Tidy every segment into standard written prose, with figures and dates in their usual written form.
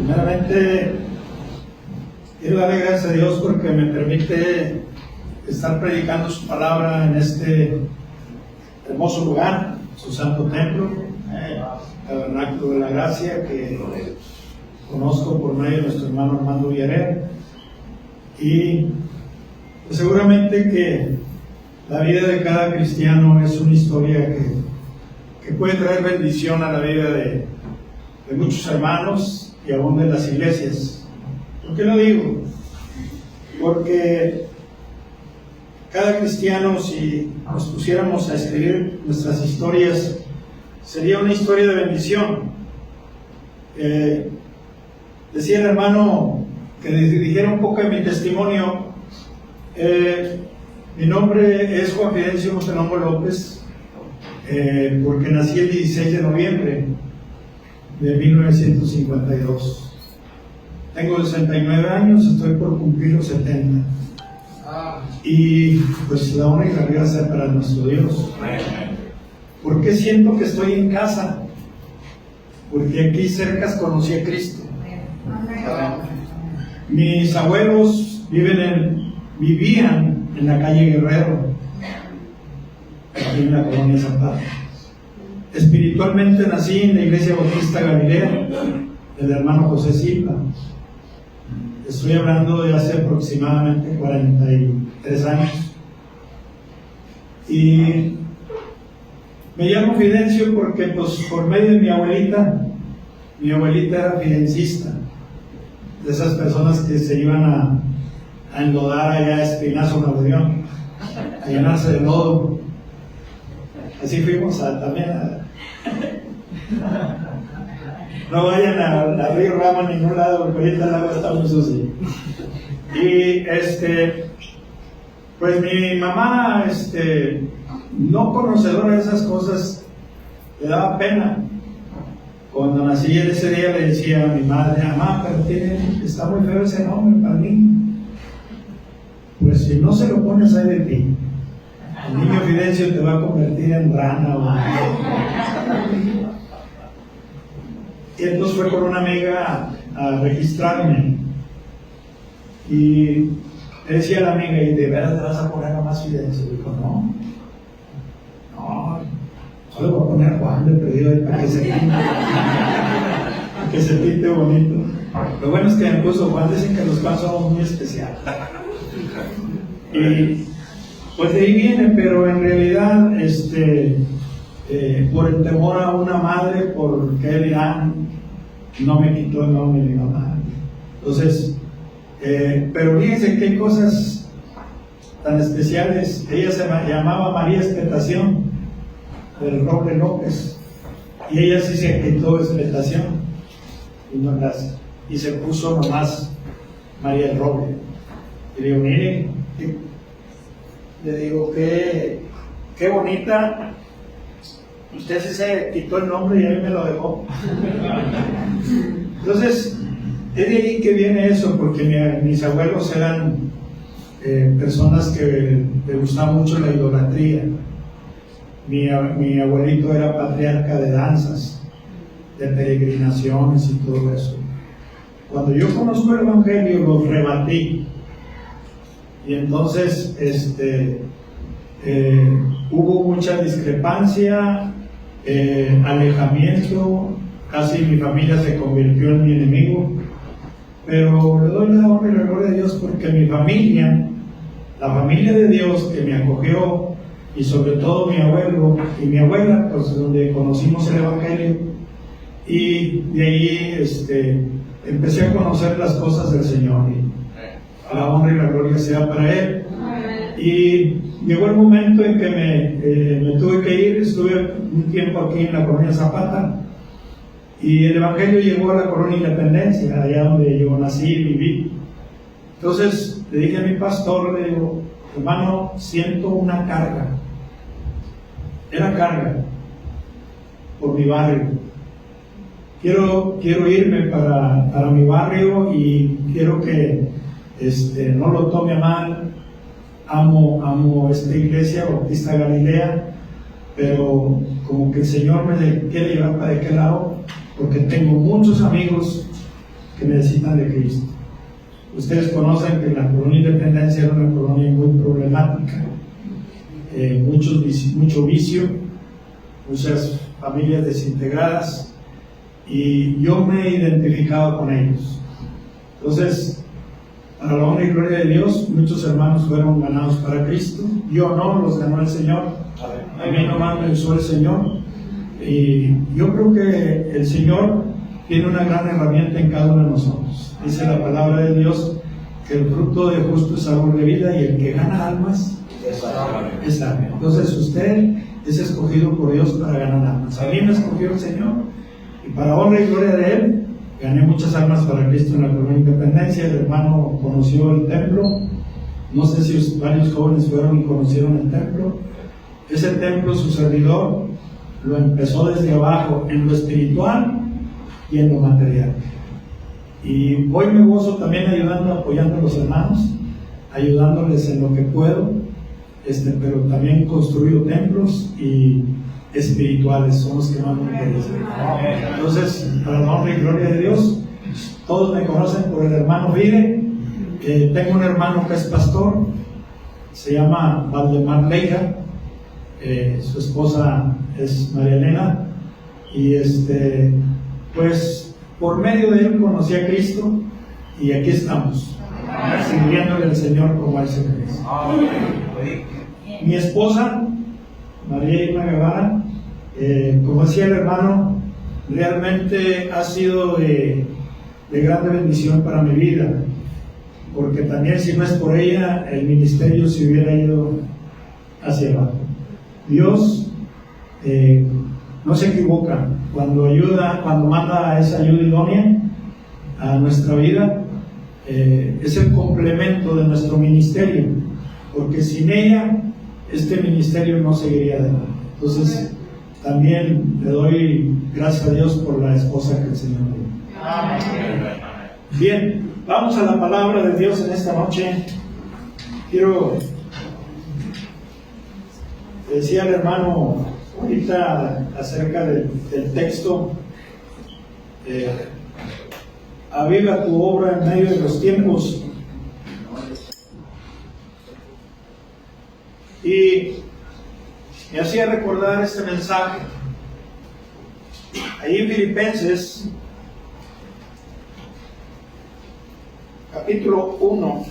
Primeramente, quiero darle gracias a Dios porque me permite estar predicando su palabra en este hermoso lugar, su santo templo, Tabernáculo de la Gracia, que conozco por medio de nuestro hermano Armando Villarreal. Y pues, seguramente que la vida de cada cristiano es una historia que puede traer bendición a la vida de muchos hermanos y aún de las iglesias. ¿Por qué lo digo? Porque cada cristiano, si nos pusiéramos a escribir nuestras historias, sería una historia de bendición. Decía el hermano que dijera un poco de mi testimonio. Mi nombre es Juan Fidencio Montelongo López, porque nací el 16 de noviembre de 1952. Tengo 69 años, estoy por cumplir los 70. Y pues la honra y la gloria sea para nuestro Dios. ¿Por qué siento que estoy en casa? Porque aquí cerca conocí a Cristo. Mis abuelos vivían en la calle Guerrero, aquí en la colonia Zapata. Espiritualmente nací en la iglesia Bautista Galilea del hermano José Silva. Estoy hablando de hace aproximadamente 43 años. Y me llamo Fidencio porque, pues, por medio de mi abuelita era fidencista, de esas personas que se iban a enlodar allá a Espinazo, Nuevo León, a llenarse de lodo. Así fuimos no vayan a Río Rama a ningún lado, porque ahorita el agua está muy sucia. Y pues mi mamá, no conocedora de esas cosas, le daba pena. Cuando nací ese día le decía a mi madre: mamá, pero está muy feo ese nombre para mí. Pues si no se lo pones ahí de ti, el niño Fidencio te va a convertir en rana. Y entonces fue con una amiga a registrarme. Y le decía a la amiga: ¿y de verdad te vas a poner nomás Fidencio? Y dijo: no, solo voy a poner Juan de perdido para que se pinte bonito. Lo bueno es que me puso Juan. Dicen que los Juan somos muy especiales. Y pues de ahí viene, pero en realidad por el temor a una madre, por qué dirán, no me quitó el nombre de mi mamá. Entonces, pero fíjense qué cosas tan especiales. Ella se llamaba María Expectación del Roble López, y ella sí se quitó Expectación y no gracias, y se puso nomás María del Roble. Y le digo: mire, qué bonita. Usted sí se quitó el nombre y a mí me lo dejó. Entonces, es de ahí que viene eso, porque mis abuelos eran personas que les gustaba mucho la idolatría. Mi abuelito era patriarca de danzas, de peregrinaciones y todo eso. Cuando yo conozco el Evangelio, lo rebatí. Y entonces hubo mucha discrepancia, alejamiento, casi mi familia se convirtió en mi enemigo, pero le doy la honra y la gloria a Dios porque mi familia, la familia de Dios que me acogió, y sobre todo mi abuelo y mi abuela, pues donde conocimos el Evangelio, y de ahí empecé a conocer las cosas del Señor, y la honra y la gloria sea para Él. Y llegó el momento en que me tuve que ir. Estuve un tiempo aquí en la colonia Zapata, y el Evangelio llegó a la colonia Independencia, allá donde yo nací y viví. Entonces le dije a mi pastor, le digo: hermano, siento una carga. Era carga por mi barrio. Quiero irme para mi barrio, y quiero que no lo tome a mal. Amo esta iglesia Bautista Galilea, pero como que el Señor me quiere llevar para aquel lado, porque tengo muchos amigos que necesitan de Cristo. Ustedes conocen que la colonia Independencia era una colonia muy problemática, mucho vicio, muchas familias desintegradas, y yo me he identificado con ellos. Entonces, para la honra y gloria de Dios, muchos hermanos fueron ganados para Cristo. Yo no, los ganó el Señor. A mí nomás me usó el Señor. Y yo creo que el Señor tiene una gran herramienta en cada uno de nosotros. Dice la palabra de Dios que el fruto de justo es árbol de vida, y el que gana almas es sabio. Entonces usted es escogido por Dios para ganar almas. A mí me escogió el Señor, y para honra y gloria de Él gané muchas almas para Cristo en la colonia Independencia. El hermano conoció el templo. No sé si varios jóvenes fueron y conocieron el templo. Ese templo, su servidor lo empezó desde abajo, en lo espiritual y en lo material. Y hoy me gozo también apoyando a los hermanos, ayudándoles en lo que puedo, pero también construyo templos y espirituales, son los que más me interesan. Entonces, para la honra y gloria de Dios, todos me conocen por el hermano Vide. Tengo un hermano que es pastor, se llama Valdemar Leija, su esposa es María Elena, y pues por medio de él conocí a Cristo, y aquí estamos, sirviéndole al Señor como Él se merece. Mi esposa, María Irma Guevara, como decía el hermano, realmente ha sido de grande bendición para mi vida, porque también si no es por ella, el ministerio se hubiera ido hacia abajo. Dios no se equivoca cuando manda esa ayuda idónea a nuestra vida. Es el complemento de nuestro ministerio, porque sin ella este ministerio no seguiría adelante. Entonces también le doy gracias a Dios por la esposa que el Señor me dio. Bien, vamos a la palabra de Dios en esta noche. Decía el hermano ahorita acerca del texto, aviva tu obra en medio de los tiempos. Y me hacía recordar este mensaje ahí en Filipenses capítulo 1,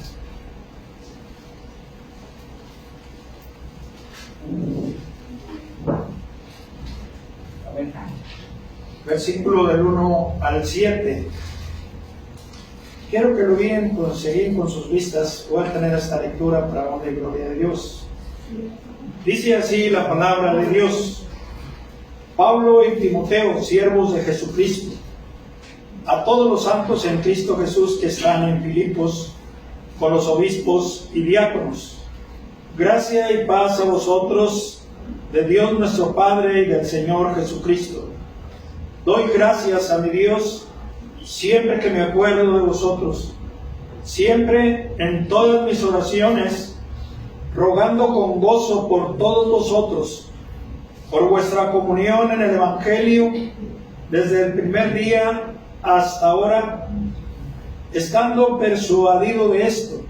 versículo del 1 al 7. Quiero que lo seguir con sus vistas. Voy a tener esta lectura para honra y gloria de Dios. Dice así la palabra de Dios: Pablo y Timoteo, siervos de Jesucristo, a todos los santos en Cristo Jesús que están en Filipos, con los obispos y diáconos, gracia y paz a vosotros de Dios nuestro Padre y del Señor Jesucristo. Doy gracias a mi Dios siempre que me acuerdo de vosotros, siempre en todas mis oraciones, rogando con gozo por todos vosotros, por vuestra comunión en el Evangelio, desde el primer día hasta ahora, estando persuadido de esto,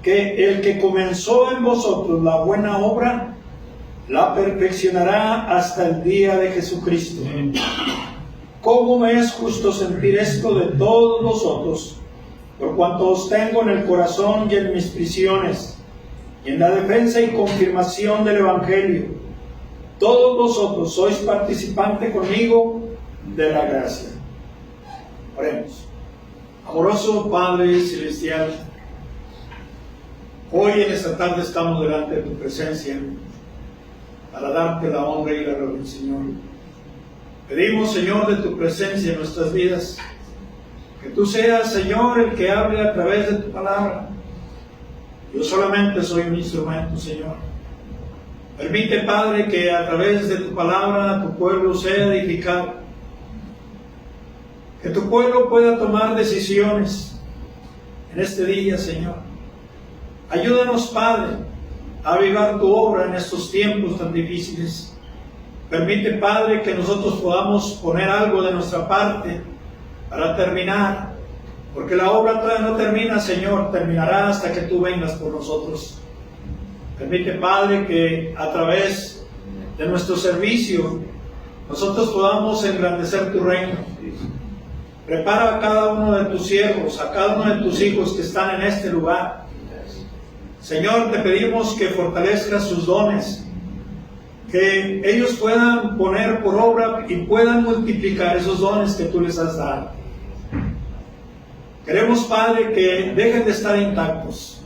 que el que comenzó en vosotros la buena obra, la perfeccionará hasta el día de Jesucristo. ¿Cómo me es justo sentir esto de todos vosotros, por cuanto os tengo en el corazón y en mis prisiones, y en la defensa y confirmación del Evangelio? Todos vosotros sois participantes conmigo de la gracia. Oremos. Amoroso Padre Celestial, hoy en esta tarde estamos delante de tu presencia para darte la honra y la gloria, Señor. Pedimos, Señor, de tu presencia en nuestras vidas, que tú seas, Señor, el que hable a través de tu palabra. Yo solamente soy un instrumento, Señor. Permite, Padre, que a través de tu palabra tu pueblo sea edificado, que tu pueblo pueda tomar decisiones en este día, Señor. Ayúdanos, Padre, a avivar tu obra en estos tiempos tan difíciles. Permite, Padre, que nosotros podamos poner algo de nuestra parte para terminar, porque la obra todavía no termina, Señor, terminará hasta que tú vengas por nosotros. Permite, Padre, que a través de nuestro servicio nosotros podamos engrandecer tu reino. Prepara a cada uno de tus siervos, a cada uno de tus hijos que están en este lugar. Señor, te pedimos que fortalezcas sus dones, que ellos puedan poner por obra y puedan multiplicar esos dones que tú les has dado. Queremos, Padre, que dejen de estar intactos.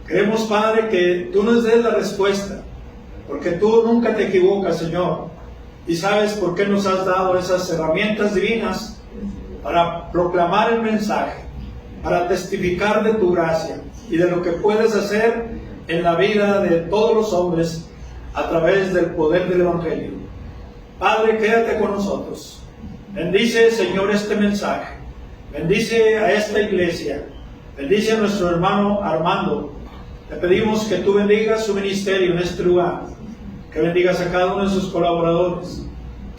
Queremos, Padre, que tú nos des la respuesta, porque tú nunca te equivocas, Señor, y sabes por qué nos has dado esas herramientas divinas para proclamar el mensaje, para testificar de tu gracia y de lo que puedes hacer en la vida de todos los hombres a través del poder del Evangelio. Padre, quédate con nosotros. Bendice, Señor, este mensaje. Bendice a esta iglesia. Bendice a nuestro hermano Armando. Te pedimos que tú bendigas su ministerio en este lugar. Que bendigas a cada uno de sus colaboradores,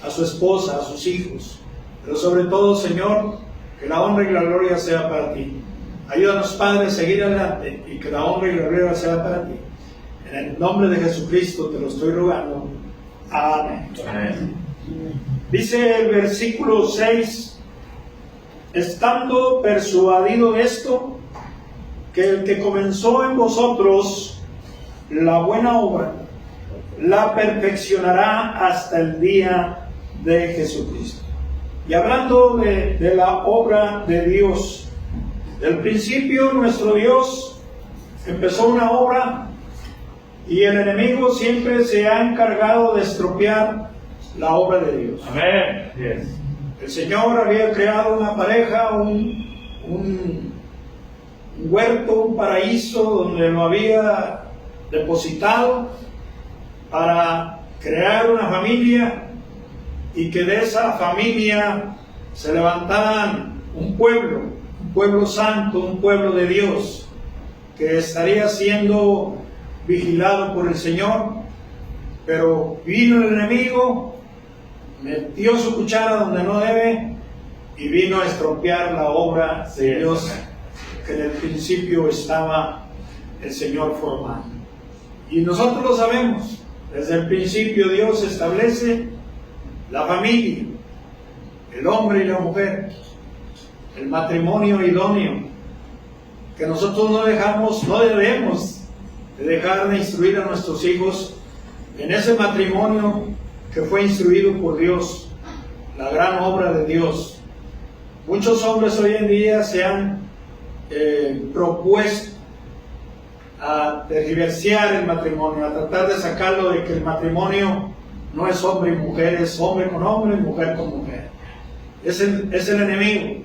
a su esposa, a sus hijos. Pero sobre todo, Señor, que la honra y la gloria sea para ti. Ayúdanos, Padre, a seguir adelante y que la honra y la gloria sea para ti. En el nombre de Jesucristo te lo estoy rogando. Amén. Amén. Dice el versículo 6: estando persuadido de esto, que el que comenzó en vosotros la buena obra, la perfeccionará hasta el día de Jesucristo. Y hablando de la obra de Dios, del principio nuestro Dios empezó una obra y el enemigo siempre se ha encargado de estropear la obra de Dios. Amén. Yes. El Señor había creado una pareja, un huerto, un paraíso donde lo había depositado para crear una familia y que de esa familia se levantaran un pueblo santo, un pueblo de Dios que estaría siendo vigilado por el Señor. Pero vino el enemigo, metió su cuchara donde no debe y vino a estropear la obra de Dios que en el principio estaba el Señor formando. Y nosotros lo sabemos, desde el principio Dios establece la familia, el hombre y la mujer, el matrimonio idóneo, que nosotros no debemos de dejar de instruir a nuestros hijos en ese matrimonio que fue instruido por Dios, la gran obra de Dios. Muchos hombres hoy en día se han propuesto a tergiversar el matrimonio, a tratar de sacarlo de que el matrimonio no es hombre y mujer, es hombre con hombre y mujer con mujer. Es el enemigo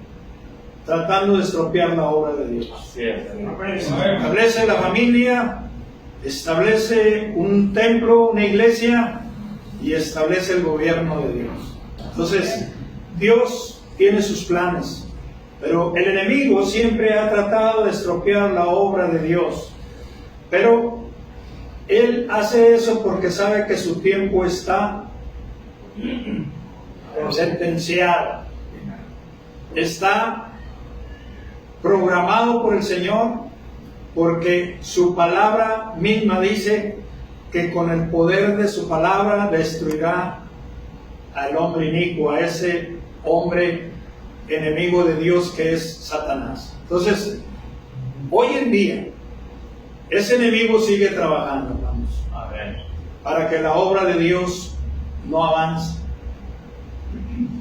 tratando de estropear la obra de Dios. Establece la familia, establece un templo, una iglesia y establece el gobierno de Dios. Entonces, Dios tiene sus planes, pero el enemigo siempre ha tratado de estropear la obra de Dios. Pero él hace eso porque sabe que su tiempo está sentenciado, está programado por el Señor, porque su palabra misma dice que con el poder de su palabra destruirá al hombre inicuo, a ese hombre enemigo de Dios que es Satanás. Entonces, hoy en día, ese enemigo sigue trabajando, vamos, para que la obra de Dios no avance.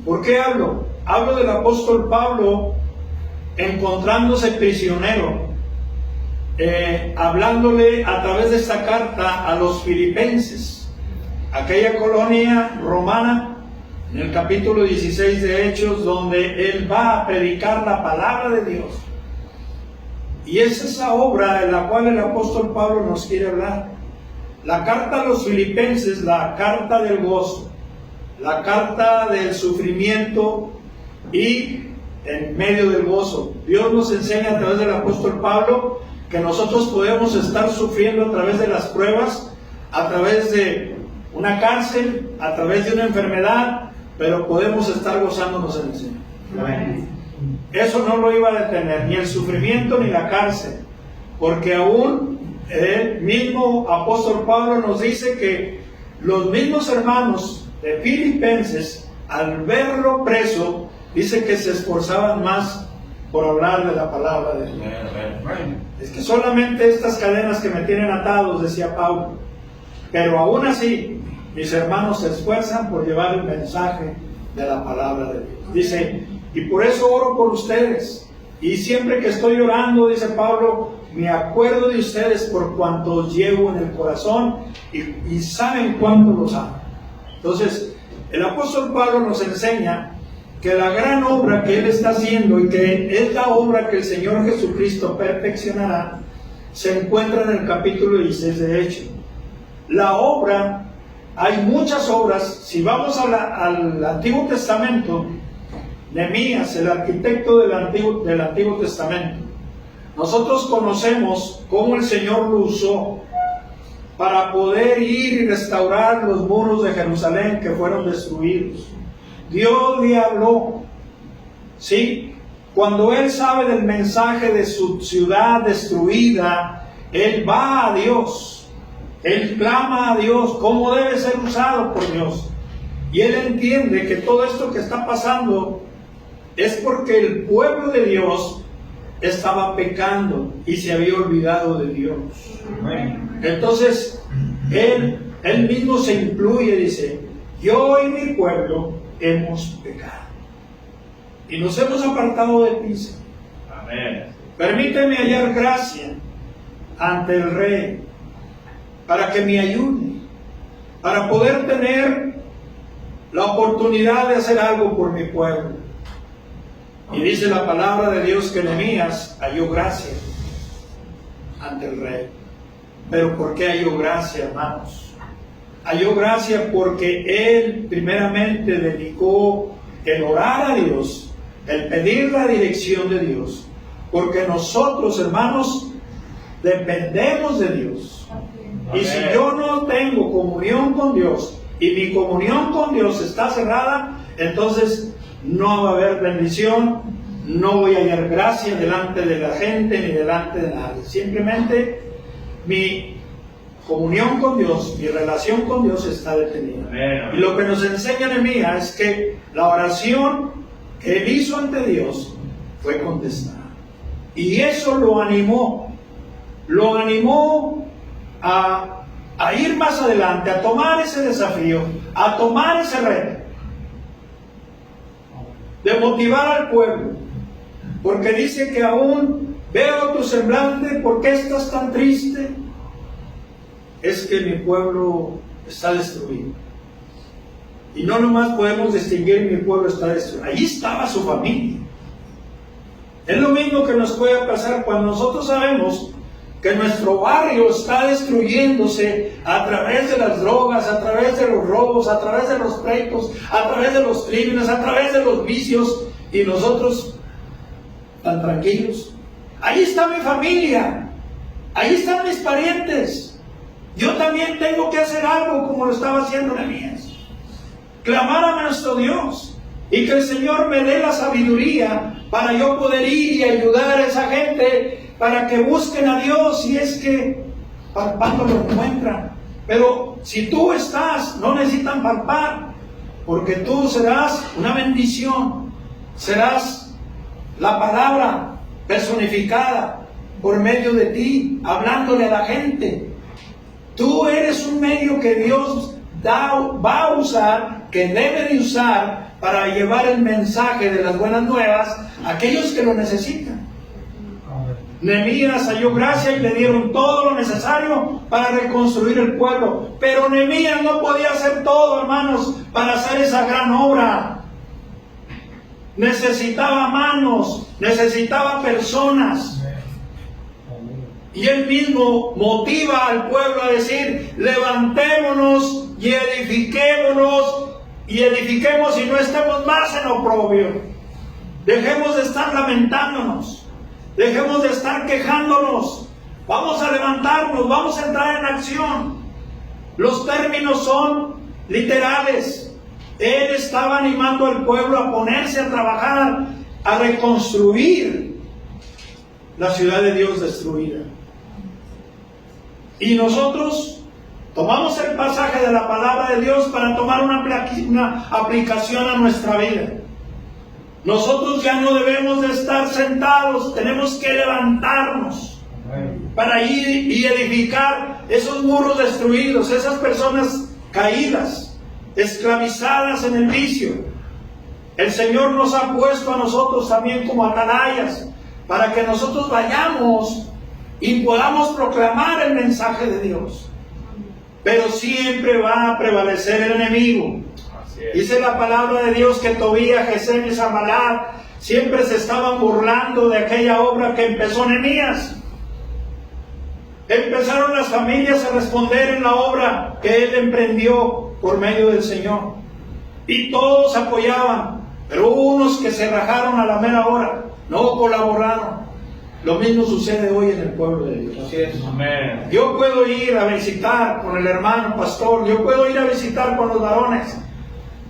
¿Por qué hablo? Hablo del apóstol Pablo encontrándose prisionero, hablándole a través de esta carta a los filipenses, aquella colonia romana, en el capítulo 16 de Hechos, donde él va a predicar la palabra de Dios. Y es esa obra en la cual el apóstol Pablo nos quiere hablar. La carta a los filipenses, la carta del gozo, la carta del sufrimiento y en medio del gozo. Dios nos enseña a través del apóstol Pablo que nosotros podemos estar sufriendo a través de las pruebas, a través de una cárcel, a través de una enfermedad, pero podemos estar gozándonos en el Señor. Amén. eso no lo iba a detener, ni el sufrimiento ni la cárcel, porque aún el mismo apóstol Pablo nos dice que los mismos hermanos de Filipenses, al verlo preso, dice que se esforzaban más por hablar de la palabra de Dios. Es que solamente estas cadenas que me tienen atados, decía Pablo, pero aún así mis hermanos se esfuerzan por llevar el mensaje de la palabra de Dios. Dice, y por eso oro por ustedes, y siempre que estoy orando, dice Pablo, me acuerdo de ustedes por cuanto os llevo en el corazón y saben cuánto los amo. Entonces, el apóstol Pablo nos enseña que la gran obra que él está haciendo y que es la obra que el Señor Jesucristo perfeccionará, se encuentra en el capítulo 16 de Hechos. La obra, hay muchas obras. Si vamos al Antiguo Testamento, Nehemías, el arquitecto del Antiguo Testamento, nosotros conocemos cómo el Señor lo usó para poder ir y restaurar los muros de Jerusalén que fueron destruidos. Dios le habló, ¿sí? Cuando él sabe del mensaje de su ciudad destruida, él va a Dios, él clama a Dios cómo debe ser usado por Dios. Y él entiende que todo esto que está pasando es porque el pueblo de Dios estaba pecando y se había olvidado de Dios. Entonces, él mismo se incluye, dice, yo y mi pueblo hemos pecado y nos hemos apartado de ti. Amén. Permíteme hallar gracia ante el Rey para que me ayude, para poder tener la oportunidad de hacer algo por mi pueblo. Y dice la palabra de Dios que Nehemías halló gracia ante el Rey. Pero ¿por qué halló gracia, hermanos? Halló gracia porque él primeramente dedicó el orar a Dios, el pedir la dirección de Dios, porque nosotros, hermanos, dependemos de Dios. Y si yo no tengo comunión con Dios y mi comunión con Dios está cerrada, entonces no va a haber bendición, no voy a hallar gracia delante de la gente ni delante de nadie. Simplemente mi comunión con Dios, mi relación con Dios está detenida. Y lo que nos enseña Nehemías es que la oración que él hizo ante Dios fue contestada. Y eso lo animó a ir más adelante, a tomar ese desafío, a tomar ese reto, de motivar al pueblo, porque dice que aún veo tu semblante, ¿por qué estás tan triste? Es que mi pueblo está destruido. Y no nomás podemos distinguir mi pueblo está destruido, allí estaba su familia. Es lo mismo que nos puede pasar cuando nosotros sabemos que nuestro barrio está destruyéndose a través de las drogas, a través de los robos, a través de los pleitos, a través de los crímenes, a través de los vicios, y nosotros tan tranquilos. Ahí está mi familia, ahí están mis parientes. Yo también tengo que hacer algo como lo estaba haciendo Nehemías. Clamar a nuestro Dios y que el Señor me dé la sabiduría para yo poder ir y ayudar a esa gente para que busquen a Dios, si es que palpando lo encuentran. Pero si tú estás, no necesitan palpar, porque tú serás una bendición, serás la palabra personificada por medio de ti, hablándole a la gente. Tú eres un medio que Dios va a usar, que debe de usar para llevar el mensaje de las buenas nuevas a aquellos que lo necesitan. Nehemías halló gracia y le dieron todo lo necesario para reconstruir el pueblo. Pero Nehemías no podía hacer todo, hermanos, para hacer esa gran obra. Necesitaba manos, necesitaba personas. Y él mismo motiva al pueblo a decir: levantémonos y edifiquémonos, y edifiquemos y no estemos más en oprobio. Dejemos de estar lamentándonos, dejemos de estar quejándonos. Vamos a levantarnos, vamos a entrar en acción. Los términos son literales. Él estaba animando al pueblo a ponerse a trabajar a reconstruir la ciudad de Dios destruida. Y nosotros tomamos el pasaje de la palabra de Dios para tomar una aplicación a nuestra vida. Nosotros ya no debemos de estar sentados, tenemos que levantarnos para ir y edificar esos muros destruidos, esas personas caídas, esclavizadas en el vicio. El Señor nos ha puesto a nosotros también como atalayas para que nosotros vayamos y podamos proclamar el mensaje de Dios. Pero siempre va a prevalecer el enemigo. Dice la palabra de Dios que Tobías, Gesem y Sanballat siempre se estaban burlando de aquella obra que empezó Nehemías. Empezaron las familias a responder en la obra que él emprendió por medio del Señor. Y todos apoyaban, pero hubo unos que se rajaron a la mera hora, no colaboraron. Lo mismo sucede hoy en el pueblo de Dios. Así es. Amén. Yo puedo ir a visitar con el hermano pastor, yo puedo ir a visitar con los varones,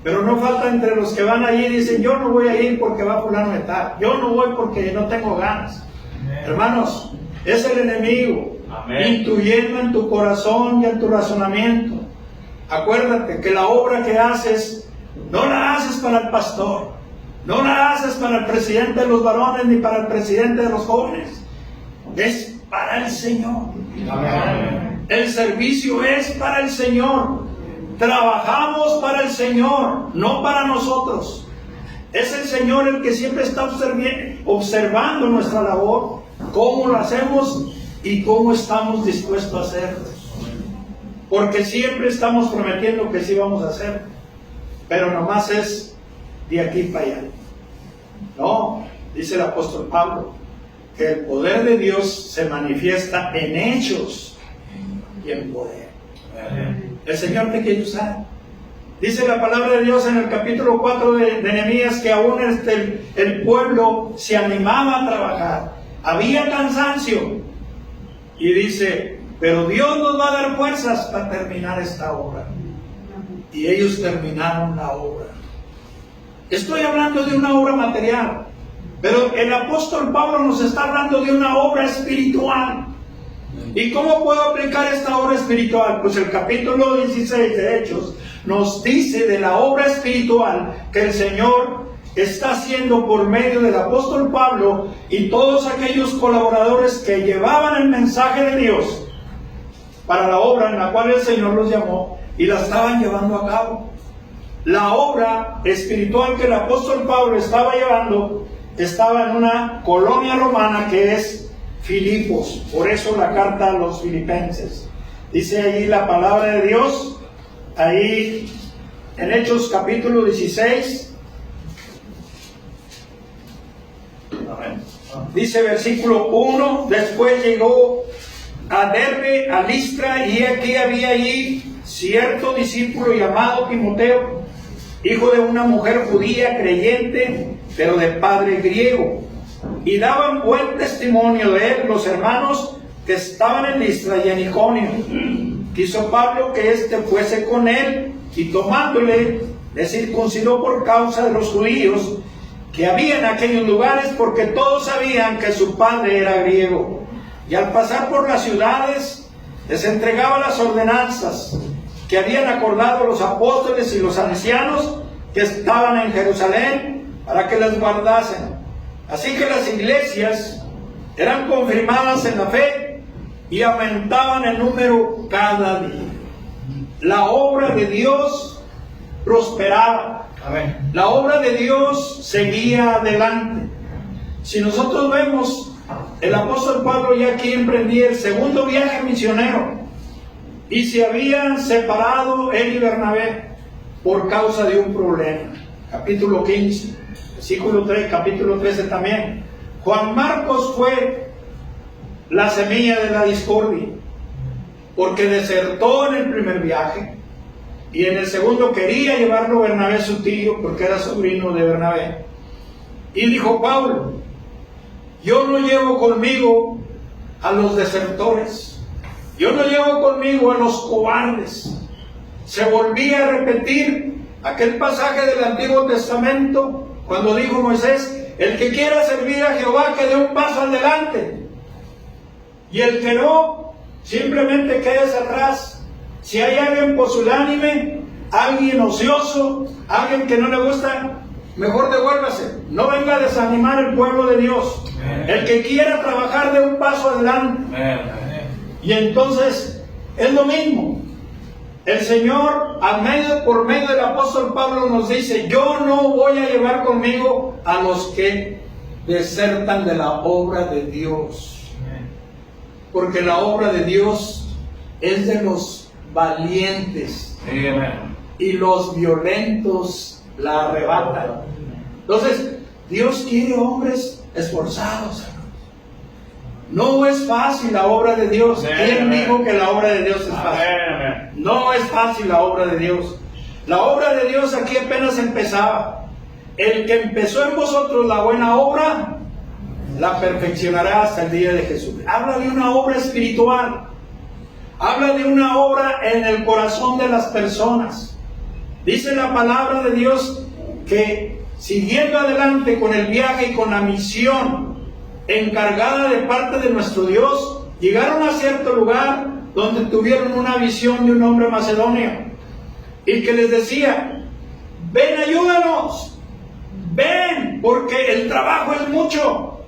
pero no falta entre los que van allí y dicen, yo no voy a ir porque va fulano de tal, yo no voy porque no tengo ganas. Amén. Hermanos, es el enemigo. Amén. Intuyendo en tu corazón y en tu razonamiento. Acuérdate que la obra que haces, no la haces para el pastor, no la haces para el presidente de los varones ni para el presidente de los jóvenes, es para el Señor. Amén. El servicio es para el Señor. Trabajamos para el Señor, no para nosotros. Es el Señor el que siempre está observando nuestra labor, cómo lo hacemos y cómo estamos dispuestos a hacerlo. Porque siempre estamos prometiendo que sí vamos a hacerlo, pero nomás es de aquí para allá. No, dice el apóstol Pablo, que el poder de Dios se manifiesta en hechos y en poder. El Señor te quiere usar. Dice la palabra de Dios en el capítulo 4 de Nehemías que aún el pueblo se animaba a trabajar. Había cansancio. Y dice, pero Dios nos va a dar fuerzas para terminar esta obra. Y ellos terminaron la obra. Estoy hablando de una obra material, pero el apóstol Pablo nos está hablando de una obra espiritual. ¿Y cómo puedo aplicar esta obra espiritual? Pues el capítulo 16 de Hechos nos dice de la obra espiritual que el Señor está haciendo por medio del apóstol Pablo y todos aquellos colaboradores que llevaban el mensaje de Dios para la obra en la cual el Señor los llamó y la estaban llevando a cabo. La obra espiritual que el apóstol Pablo estaba llevando estaba en una colonia romana que es Filipos, por eso la carta a los filipenses. Dice allí la palabra de Dios, ahí en Hechos capítulo 16, dice versículo 1, después llegó a Derbe, a Listra, y aquí había allí cierto discípulo llamado Timoteo, hijo de una mujer judía creyente, pero de padre griego. Y daban buen testimonio de él los hermanos que estaban en Listra y en Iconio. Quiso Pablo que éste fuese con él, y tomándole, le circuncidó por causa de los judíos que había en aquellos lugares, porque todos sabían que su padre era griego. Y al pasar por las ciudades, les entregaba las ordenanzas que habían acordado los apóstoles y los ancianos que estaban en Jerusalén, para que las guardasen. Así que las iglesias eran confirmadas en la fe y aumentaban en número cada día. La obra de Dios prosperaba. Amén. La obra de Dios seguía adelante. Si nosotros vemos, el apóstol Pablo ya aquí emprendía el segundo viaje misionero y se habían separado él y Bernabé por causa de un problema. Capítulo 15, versículo 3, capítulo 13 también. Juan Marcos fue la semilla de la discordia, porque desertó en el primer viaje y en el segundo quería llevarlo Bernabé, su tío, porque era sobrino de Bernabé. Y dijo Pablo, yo no llevo conmigo a los desertores, yo no llevo conmigo a los cobardes. Se volvía a repetir aquel pasaje del Antiguo Testamento cuando dijo Moisés, El que quiera servir a Jehová, que dé un paso adelante. Y el que no, simplemente quédese atrás. Si hay alguien pusilánime, alguien ocioso, alguien que no le gusta, mejor devuélvase. No venga a desanimar el pueblo de Dios. El que quiera trabajar, de un paso adelante. Y entonces es lo mismo. El Señor, por medio del apóstol Pablo, nos dice: yo no voy a llevar conmigo a los que desertan de la obra de Dios. Porque la obra de Dios es de los valientes. Y los violentos la arrebatan. Entonces, Dios quiere hombres esforzados. No es fácil la obra de Dios. ¿Quién dijo que la obra de Dios es fácil? No es fácil la obra de Dios. La obra de Dios aquí apenas empezaba. El que empezó en vosotros la buena obra, la perfeccionará hasta el día de Jesús. Habla de una obra espiritual. Habla de una obra en el corazón de las personas. Dice la palabra de Dios que, siguiendo adelante con el viaje y con la misión encargada de parte de nuestro Dios, llegaron a cierto lugar donde tuvieron una visión de un hombre macedonio y que les decía: ven, ayúdanos, ven, porque el trabajo es mucho.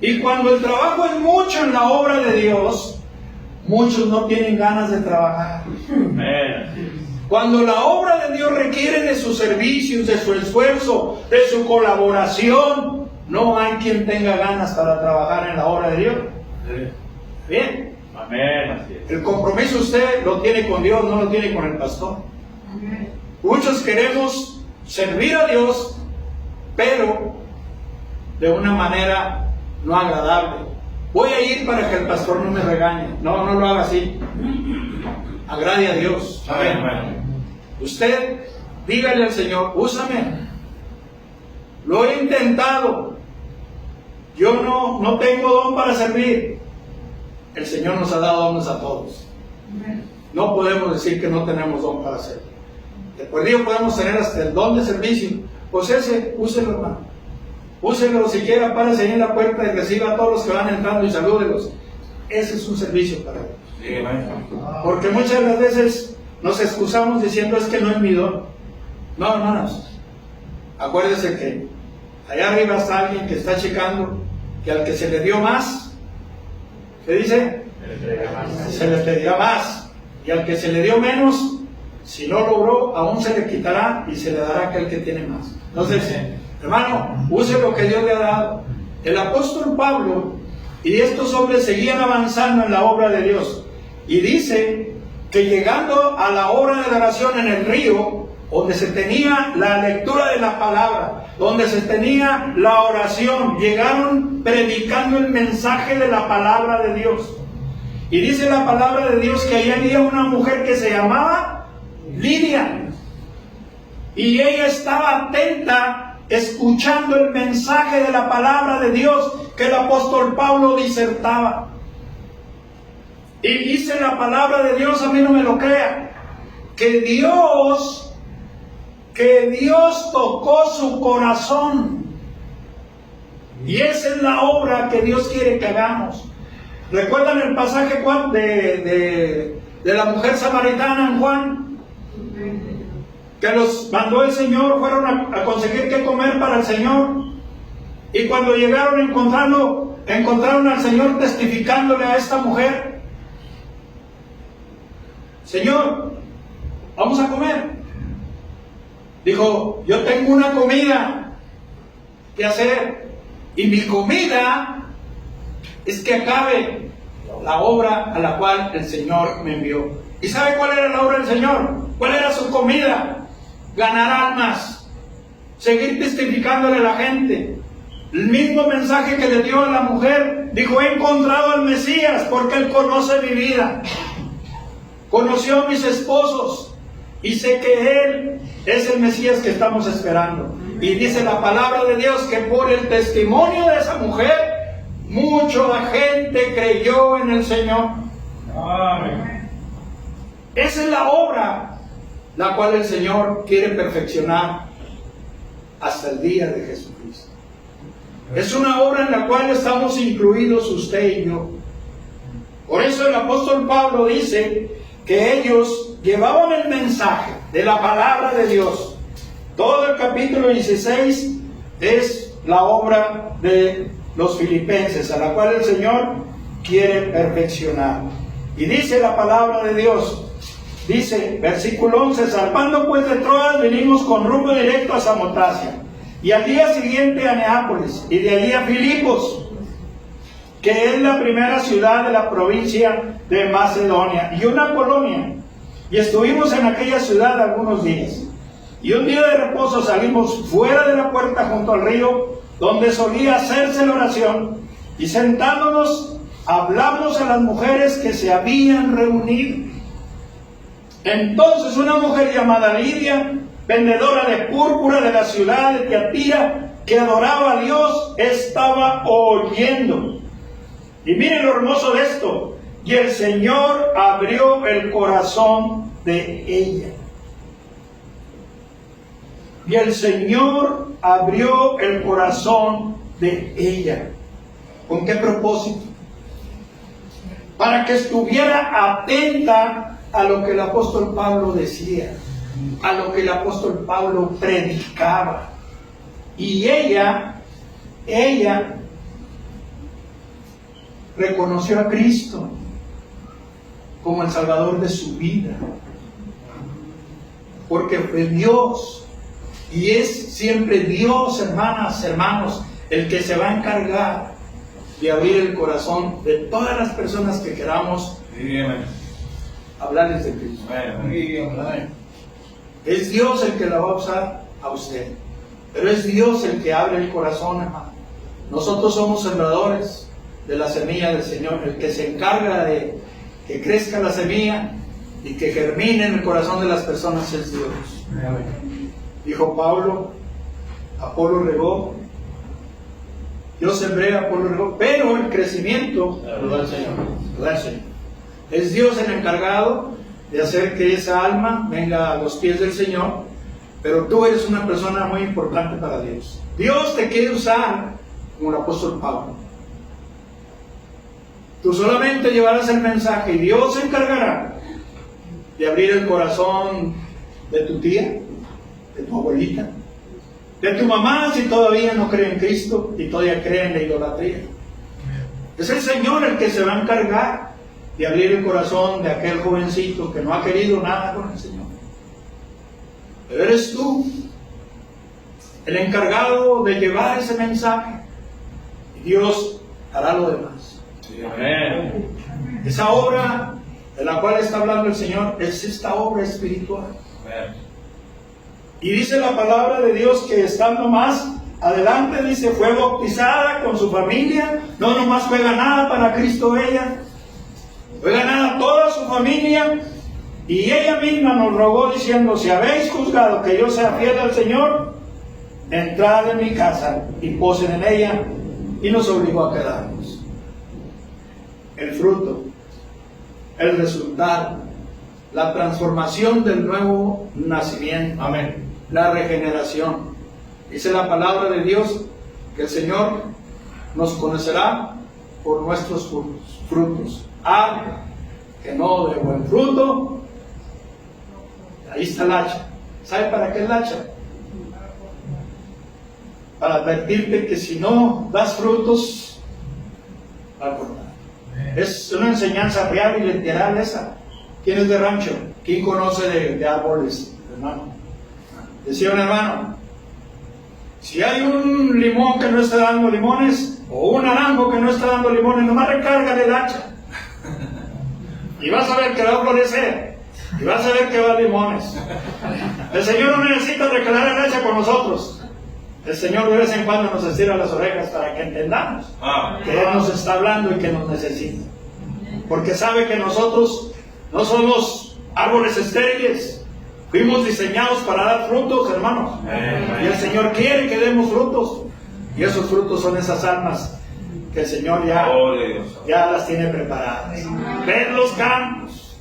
Y cuando el trabajo es mucho en la obra de Dios, muchos no tienen ganas de trabajar. Cuando la obra de Dios requiere de sus servicios, de su esfuerzo, de su colaboración, no hay quien tenga ganas para trabajar en la obra de Dios. Bien. El compromiso usted lo tiene con Dios, no lo tiene con el pastor. Muchos queremos servir a Dios, pero de una manera no agradable. Voy a ir para que el pastor no me regañe. No, no lo haga así. Agrade a Dios. Usted dígale al Señor: úsame. Lo he intentado. Yo no tengo don para servir. El Señor nos ha dado dones a todos. No podemos decir que no tenemos don para servir. Después de ello podemos tener hasta el don de servicio. Pues ese, úselo, hermano. Úselo, siquiera párese ahí en la puerta y reciba a todos los que van entrando y salúdelos. Ese es un servicio para Dios. Porque muchas de las veces nos excusamos diciendo: es que no es mi don. No, hermanos. Acuérdese que allá arriba está alguien que está checando que al que se le dio más, ¿qué dice? Se le pedirá más. Y al que se le dio menos, si no logró, aún se le quitará y se le dará a aquel que tiene más. Entonces, hermano, use lo que Dios le ha dado. El apóstol Pablo y estos hombres seguían avanzando en la obra de Dios. Y dice que llegando a la hora de la oración en el río, donde se tenía la lectura de la palabra, donde se tenía la oración, llegaron predicando el mensaje de la palabra de Dios. Y dice la palabra de Dios que ahí había una mujer que se llamaba Lidia. Y ella estaba atenta, escuchando el mensaje de la palabra de Dios que el apóstol Pablo disertaba. Y dice la palabra de Dios, a mí no me lo crea, que Dios tocó su corazón. Y esa es la obra que Dios quiere que hagamos. ¿Recuerdan el pasaje de la mujer samaritana en Juan? Que los mandó el Señor, fueron a conseguir qué comer para el Señor. Y cuando llegaron encontraron al Señor testificándole a esta mujer: Señor, vamos a comer. Dijo: yo tengo una comida que hacer, y mi comida es que acabe la obra a la cual el Señor me envió. ¿Y sabe cuál era la obra del Señor? ¿Cuál era su comida? Ganar almas, seguir testificándole a la gente. El mismo mensaje que le dio a la mujer, dijo: he encontrado al Mesías, porque Él conoce mi vida, conoció a mis esposos, y sé que Él es el Mesías que estamos esperando. Y dice la palabra de Dios que por el testimonio de esa mujer, mucha gente creyó en el Señor. Amén. Esa es la obra la cual el Señor quiere perfeccionar hasta el día de Jesucristo. Es una obra en la cual estamos incluidos usted y yo. Por eso el apóstol Pablo dice que ellos llevaban el mensaje de la palabra de Dios. Todo el capítulo 16 es la obra de los filipenses, a la cual el Señor quiere perfeccionar. Y dice la palabra de Dios, dice, versículo 11, zarpando pues de Troas, venimos con rumbo directo a Samotracia, y al día siguiente a Neápolis, y de allí a Filipos, que es la primera ciudad de la provincia de Macedonia, y una colonia. Y estuvimos en aquella ciudad algunos días. Y un día de reposo salimos fuera de la puerta junto al río, donde solía hacerse la oración, y sentándonos hablamos a las mujeres que se habían reunido. Entonces una mujer llamada Lidia, vendedora de púrpura de la ciudad de Tiatira, que adoraba a Dios, estaba oyendo. Y miren lo hermoso de esto. Y el Señor abrió el corazón de ella. Y el Señor abrió el corazón de ella. ¿Con qué propósito? Para que estuviera atenta a lo que el apóstol Pablo decía, a lo que el apóstol Pablo predicaba. Y ella reconoció a Cristo como el Salvador de su vida, porque fue Dios, y es siempre Dios, hermanas, hermanos, el que se va a encargar de abrir el corazón de todas las personas que queramos hablarles de Cristo. Es Dios el que la va a usar a usted, pero es Dios el que abre el corazón, hermano. Nosotros somos sembradores de la semilla del Señor. El que se encarga de que crezca la semilla y que germine en el corazón de las personas es Dios. Dijo Pablo, Apolo regó, yo sembré, Apolo regó, pero el crecimiento lo da el Señor. Es Dios el encargado de hacer que esa alma venga a los pies del Señor, pero tú eres una persona muy importante para Dios. Dios te quiere usar como el apóstol Pablo. Tú solamente llevarás el mensaje y Dios se encargará de abrir el corazón de tu tía, de tu abuelita, de tu mamá si todavía no cree en Cristo y todavía cree en la idolatría. Es el Señor el que se va a encargar de abrir el corazón de aquel jovencito que no ha querido nada con el Señor. Pero eres tú el encargado de llevar ese mensaje y Dios hará lo demás. Amén. Esa obra de la cual está hablando el Señor es esta obra espiritual. Amén. Y dice la palabra de Dios que estando más adelante, dice, fue bautizada con su familia. No nomás fue ganada para Cristo ella, fue ganada toda su familia. Y ella misma nos rogó diciendo, si habéis juzgado que yo sea fiel al Señor, entrad en mi casa y posen en ella. Y nos obligó a quedarnos. El fruto, el resultado, la transformación del nuevo nacimiento. Amén. La regeneración. Dice la palabra de Dios que el Señor nos conocerá por nuestros frutos. Árbol que no dé buen fruto, ahí está el hacha. ¿Sabe para qué el hacha? Para advertirte que si no das frutos, va a cortar. Es una enseñanza real y literal esa. ¿Quién es de rancho? ¿Quién conoce de árboles, hermano? Decía un hermano, si hay un limón que no está dando limones, o un naranjo que no está dando limones, nomás recárgale el hacha. Y vas a ver que va a florecer. Y vas a ver que va a dar limones. El Señor no necesita recargar el hacha con nosotros. El Señor de vez en cuando nos estira las orejas para que entendamos que Él nos está hablando y que nos necesita. Porque sabe que nosotros no somos árboles estériles. Fuimos diseñados para dar frutos, hermanos. Y el Señor quiere que demos frutos. Y esos frutos son esas almas que el Señor ya las tiene preparadas. Ven los campos,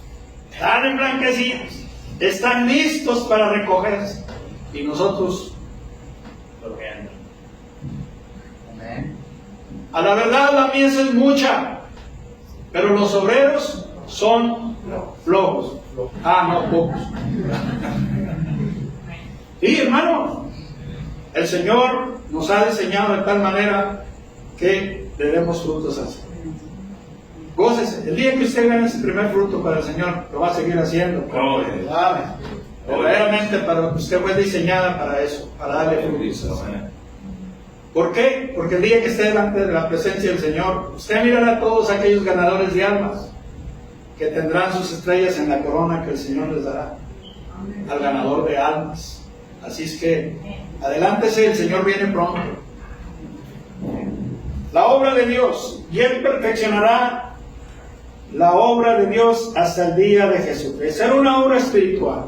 están emblanquecidos, están listos para recogerse. Y nosotros lo que andan. A la verdad la mies es mucha, pero los obreros son flojos. No, pocos. Sí, hermano, el Señor nos ha diseñado de tal manera que le demos frutos así. Gócese. El día que usted gane ese primer fruto para el Señor, lo va a seguir haciendo. Verdaderamente, para usted fue diseñada para eso, para darle frutos. ¿Por qué? Porque el día que esté delante de la presencia del Señor, usted mirará a todos aquellos ganadores de almas que tendrán sus estrellas en la corona que el Señor les dará al ganador de almas. Así es que adelántese, el Señor viene pronto. La obra de Dios, y Él perfeccionará la obra de Dios hasta el día de Jesucristo. Era una obra espiritual.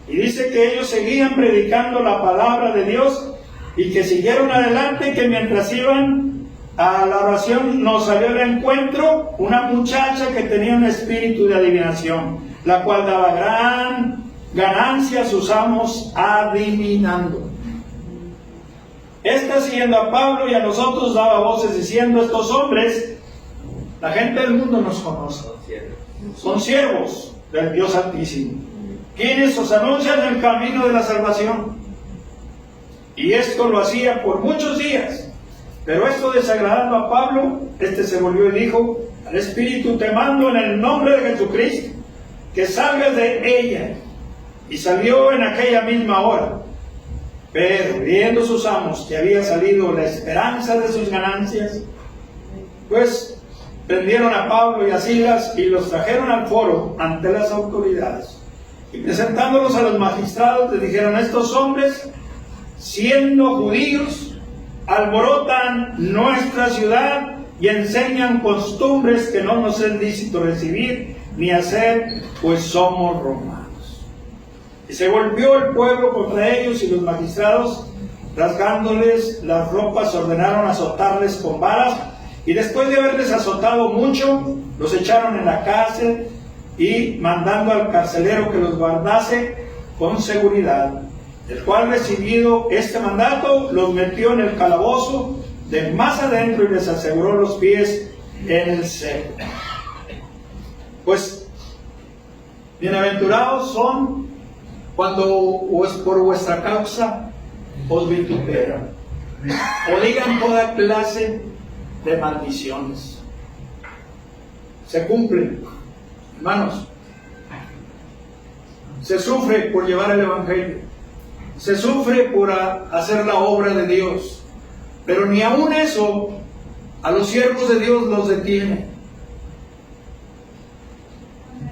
Y dice que ellos seguían predicando la palabra de Dios y que siguieron adelante, que mientras iban a la oración nos salió al encuentro una muchacha que tenía un espíritu de adivinación, la cual daba gran ganancia a sus amos adivinando. Esta, siguiendo a Pablo y a nosotros, daba voces diciendo: estos hombres, la gente del mundo nos conoce, son siervos del Dios Altísimo, quienes os anuncian el camino de la salvación. Y esto lo hacía por muchos días. Pero esto, desagradando a Pablo, este se volvió y dijo: al Espíritu te mando en el nombre de Jesucristo, que salgas de ella. Y salió en aquella misma hora. Pero viendo sus amos que había salido la esperanza de sus ganancias, pues prendieron a Pablo y a Silas y los trajeron al foro ante las autoridades. Y presentándolos a los magistrados, les dijeron: estos hombres, siendo judíos, alborotan nuestra ciudad y enseñan costumbres que no nos es lícito recibir ni hacer, pues somos romanos. Y se volvió el pueblo contra ellos, y los magistrados, rasgándoles las ropas, ordenaron azotarles con varas, y después de haberles azotado mucho, los echaron en la cárcel, y mandando al carcelero que los guardase con seguridad, el cual, recibido este mandato, los metió en el calabozo de más adentro y les aseguró los pies en el cepo. Pues bienaventurados son cuando por vuestra causa os vituperan o digan toda clase de maldiciones. Se cumplen, hermanos. Se sufre por llevar el Evangelio, se sufre por hacer la obra de Dios, pero ni aun eso a los siervos de Dios los detiene.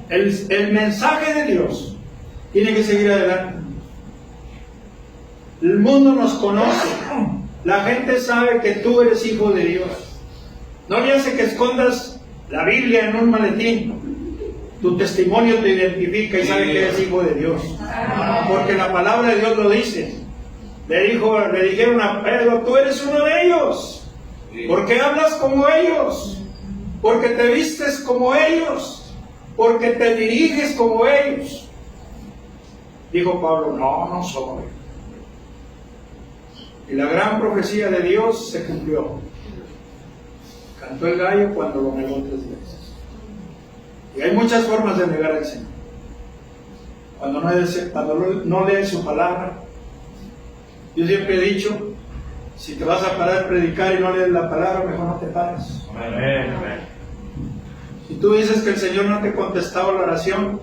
El mensaje de Dios tiene que seguir adelante. El mundo nos conoce, la gente sabe que tú eres hijo de Dios. No le hace que escondas la Biblia en un maletín. Tu testimonio te identifica y sabe que eres hijo de Dios, porque la palabra de Dios lo dice. Le dijeron a Pedro: tú eres uno de ellos, porque hablas como ellos, porque te vistes como ellos, porque te diriges como ellos. Dijo Pablo: no soy. Y la gran profecía de Dios se cumplió. Cantó el gallo cuando lo negó 3 veces. Y hay muchas formas de negar al Señor. Cuando no lees su palabra. Yo siempre he dicho: si te vas a parar a predicar y no lees la palabra, mejor no te pares. Amén. Si tú dices que el Señor no te ha contestado la oración,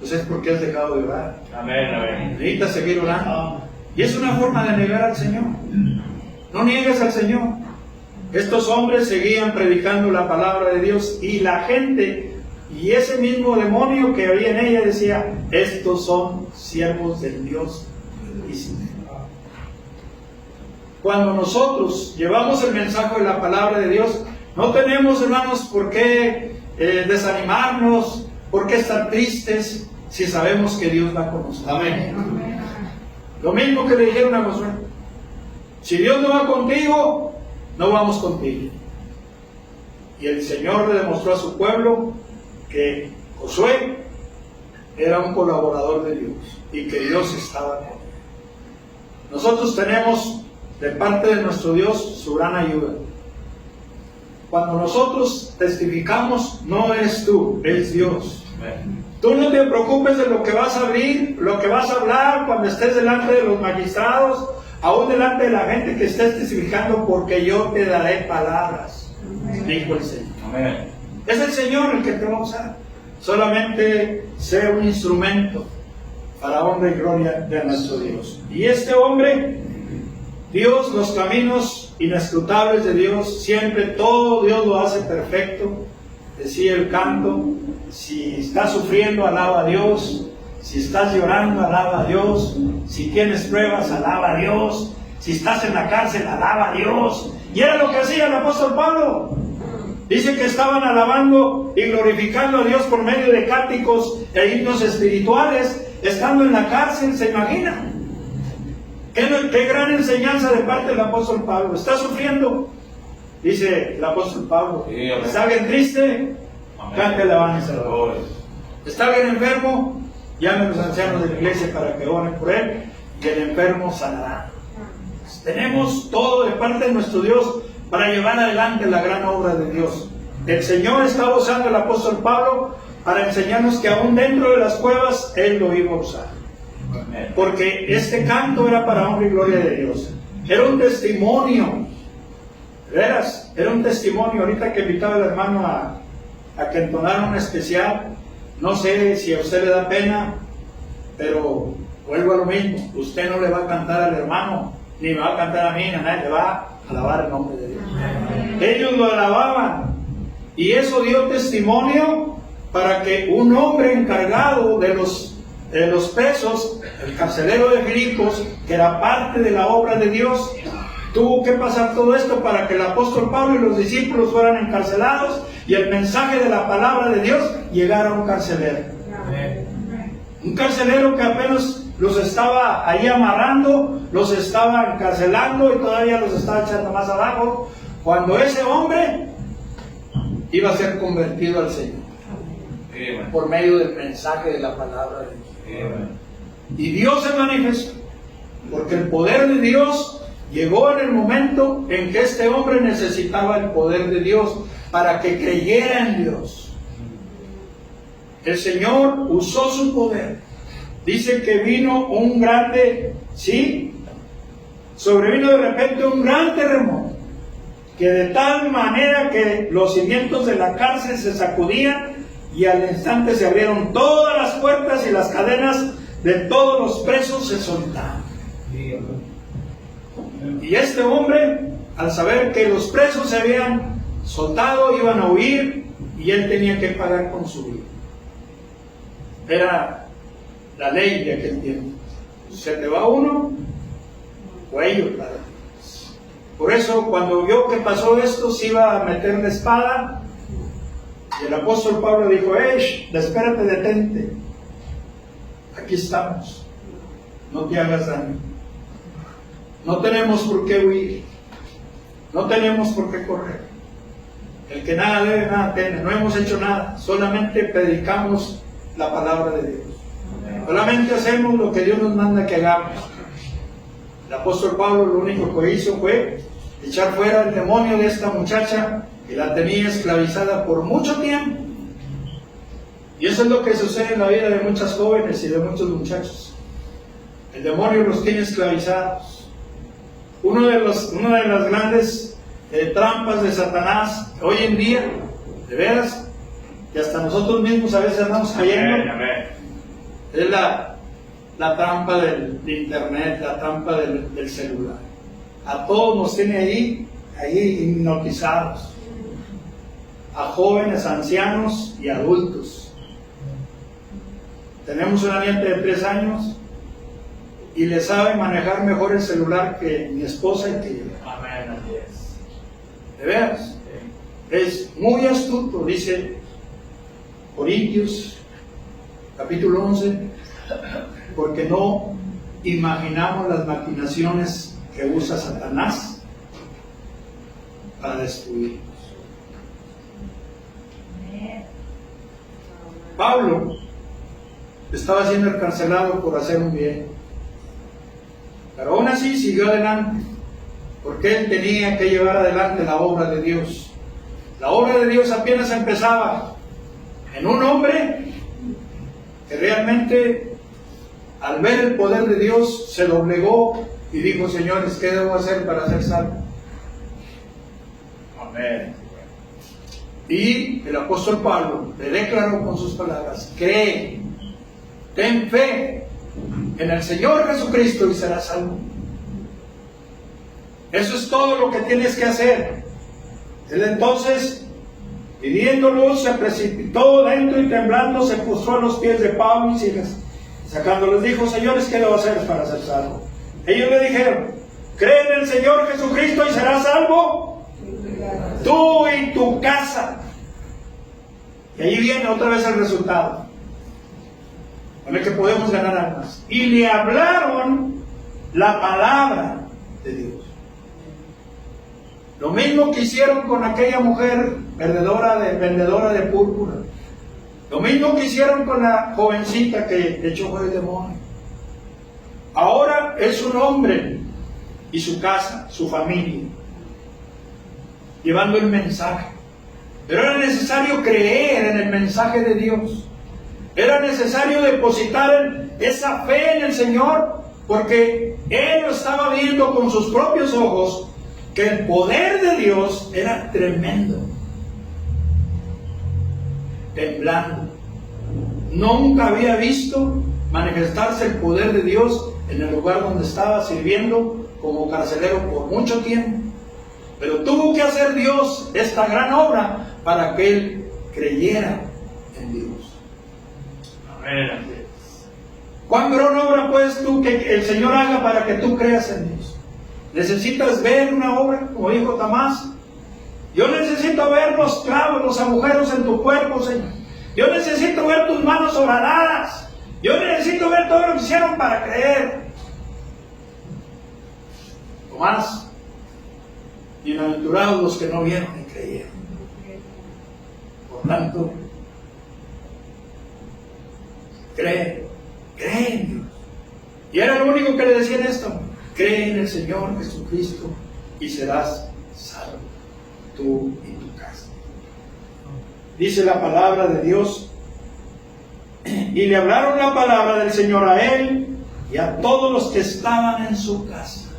pues es porque has dejado de orar. Amén. Necesitas seguir orando. Y es una forma de negar al Señor. No niegues al Señor. Estos hombres seguían predicando la palabra de Dios, y la gente y ese mismo demonio que había en ella decía: estos son siervos del Dios Altísimo. Cuando nosotros llevamos el mensaje de la palabra de Dios, no tenemos, hermanos, por qué desanimarnos, por qué estar tristes, si sabemos que Dios va con nosotros. Amén. Lo mismo que le dijeron a Josué: si Dios no va contigo, no vamos contigo. Y el Señor le demostró a su pueblo que Josué era un colaborador de Dios y que Dios estaba con él. Nosotros tenemos de parte de nuestro Dios su gran ayuda. cuando nosotros testificamos, no eres tú, es Dios. Tú no te preocupes de lo que vas a abrir, lo que vas a hablar cuando estés delante de los magistrados, aún delante de la gente que estés testificando, porque yo te daré palabras, dijo el Señor. Amén. Es el Señor el que te va a usar. Solamente sé un instrumento para honra y gloria de nuestro Dios. Y este hombre, Dios, los caminos inescrutables de Dios, siempre todo Dios lo hace perfecto. Decía el canto, si estás sufriendo, alaba a Dios. Si estás llorando, alaba a Dios. Si tienes pruebas, alaba a Dios. Si estás en la cárcel, alaba a Dios. Y era lo que hacía el apóstol Pablo. Dice que estaban alabando y glorificando a Dios por medio de cánticos e himnos espirituales, estando en la cárcel. ¿Se imaginan? Qué gran enseñanza de parte del apóstol Pablo. ¿Está sufriendo? Dice el apóstol Pablo. Sí, ¿está alguien triste? Cante alabanza. ¿Está alguien enfermo? Llame a los ancianos de la iglesia para que oren por él, y el enfermo sanará. Tenemos todo de parte de nuestro Dios para llevar adelante la gran obra de Dios. El Señor estaba usando al apóstol Pablo para enseñarnos que aún dentro de las cuevas Él lo iba a usar. Porque este canto era para honra y gloria de Dios. Era un testimonio. ¿Veras? Era un testimonio. Ahorita que invitaba al hermano a que entonara un especial, no sé si a usted le da pena, pero vuelvo a lo mismo. Usted no le va a cantar al hermano, ni me va a cantar a mí, a nadie le va a alabar el nombre de Dios. Ellos lo alababan, y eso dio testimonio para que un hombre encargado de los presos, el carcelero de Filipos, que era parte de la obra de Dios, tuvo que pasar todo esto para que el apóstol Pablo y los discípulos fueran encarcelados y el mensaje de la palabra de Dios llegara a un carcelero. Un carcelero que apenas los estaba ahí amarrando, los estaba encarcelando y todavía los estaba echando más abajo, cuando ese hombre iba a ser convertido al Señor por medio del mensaje de la palabra de Dios. Y Dios se manifestó, porque el poder de Dios llegó en el momento en que este hombre necesitaba el poder de Dios para que creyera en Dios. El Señor usó su poder. Dice que vino un grande, ¿sí? Sobrevino de repente un gran terremoto, que de tal manera que los cimientos de la cárcel se sacudían y al instante se abrieron todas las puertas y las cadenas de todos los presos se soltaron. Y este hombre, al saber que los presos se habían soltado, iban a huir, y él tenía que pagar con su vida. Era la ley de aquel tiempo. Se te va uno, cuello para ti. Por eso, cuando vio que pasó esto, se iba a meter la espada, y el apóstol Pablo dijo: espérate, detente. Aquí estamos. No te hagas daño. No tenemos por qué huir. No tenemos por qué correr. El que nada debe, nada teme. No hemos hecho nada. Solamente predicamos la palabra de Dios. Solamente hacemos lo que Dios nos manda que hagamos. El apóstol Pablo lo único que hizo fue echar fuera el demonio de esta muchacha que la tenía esclavizada por mucho tiempo. Y eso es lo que sucede en la vida de muchas jóvenes y de muchos muchachos. El demonio los tiene esclavizados. Una de las grandes trampas de Satanás hoy en día, de veras, que hasta nosotros mismos a veces andamos cayendo, es la trampa del internet, la trampa del celular. A todos nos tiene ahí hipnotizados, a jóvenes, ancianos y adultos. Tenemos una nieta de 3 años y le sabe manejar mejor el celular que mi esposa y que yo. Amén. De veras, es muy astuto. Dice Corintios capítulo 11, porque no imaginamos las maquinaciones que usa Satanás para destruirnos. Pablo estaba siendo encarcelado por hacer un bien, pero aún así siguió adelante, porque él tenía que llevar adelante la obra de Dios. La obra de Dios apenas empezaba en un hombre que realmente, al ver el poder de Dios, se doblegó y dijo: señores, ¿qué debo hacer para ser salvo? Amén. Y el apóstol Pablo le declaró con sus palabras: cree, ten fe en el Señor Jesucristo y serás salvo. Eso es todo lo que tienes que hacer. Él entonces, pidiéndolo, se precipitó dentro y temblando se postró a los pies de Pablo y Silas. Sacándolos dijo: señores, ¿qué debo hacer para ser salvo? Ellos le dijeron: cree en el Señor Jesucristo y serás salvo, tú y tu casa. Y ahí viene otra vez el resultado con el que podemos ganar almas. Y le hablaron la palabra de Dios. Lo mismo que hicieron con aquella mujer vendedora de púrpura. Lo mismo que hicieron con la jovencita que echó fuera el demonio. Ahora es un hombre y su casa, su familia, llevando el mensaje. Pero era necesario creer en el mensaje de Dios. Era necesario depositar esa fe en el Señor, porque él lo estaba viendo con sus propios ojos, que el poder de Dios era tremendo. Temblando. Nunca había visto manifestarse el poder de Dios en el lugar donde estaba sirviendo como carcelero por mucho tiempo. Pero tuvo que hacer Dios esta gran obra para que él creyera en Dios. Amén. ¿Cuán gran obra puedes tú que el Señor haga para que tú creas en Dios? ¿Necesitas ver una obra, como dijo Tamás? Yo necesito ver los clavos, los agujeros en tu cuerpo, Señor. Yo necesito ver tus manos horadadas. Yo necesito ver todo lo que hicieron para creer. Tomás: bienaventurados los que no vieron y creyeron. Por tanto, cree en Dios. Y era lo único que le decían esto: cree en el Señor Jesucristo y serás salvo, tú y tu casa. Dice la palabra de Dios: y le hablaron la palabra del Señor a él y a todos los que estaban en su casa.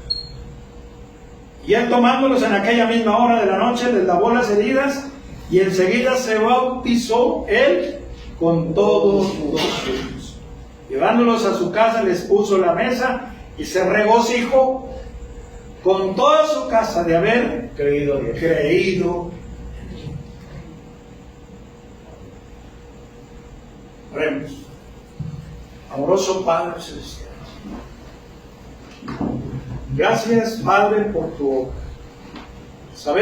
Y él, tomándolos en aquella misma hora de la noche, les lavó las heridas y enseguida se bautizó él con todos los suyos. Llevándolos a su casa, les puso la mesa y se regocijó con toda su casa de haber creído en Él. Oremos. Amoroso Padre Celestial, gracias, Padre, por tu obra.